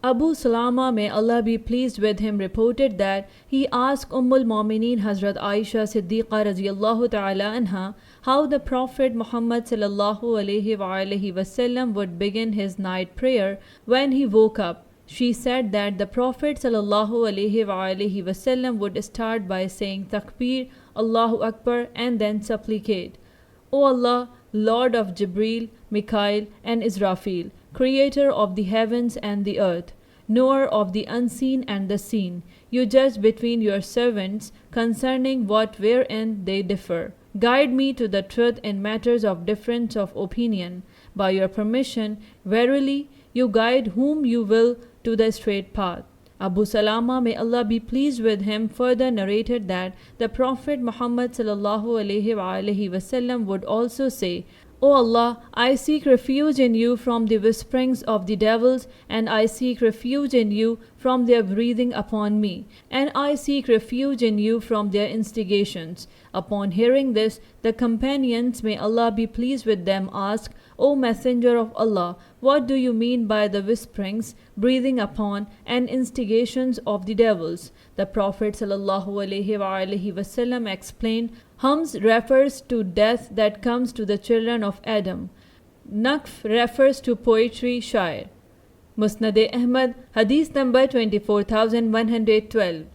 Abu Salama, may Allah be pleased with him, reported that he asked al-Mu'mineen Hazrat Aisha Siddiqa radiyallahu ta'ala anha how the Prophet Mohammad S.A.W. would begin his night prayer when he woke up. She said that the Prophet ﷺ would start by saying Takbir, Allahu Akbar, and then supplicate, O Allah, Lord of Jibreel, Mikael, and Israfil, Creator of the heavens and the earth, knower of the unseen and the seen, you judge between your servants concerning what wherein they differ. Guide me to the truth in matters of difference of opinion. By your permission, verily, you guide whom you will to the straight path. Abu Salama, may Allah be pleased with him, further narrated that the Prophet Muhammad ﷺ would also say, O Allah, I seek refuge in you from the whisperings of the devils, and I seek refuge in you from their breathing upon me, and I seek refuge in you from their instigations. Upon hearing this, the companions, may Allah be pleased with them, asked, O Messenger of Allah, what do you mean by the whisperings, breathing upon, and instigations of the devils? The Prophet ﷺ explained, Hums refers to death that comes to the children of Adam. Naqf refers to poetry, shair. Musnad Ahmad Hadith number 24112.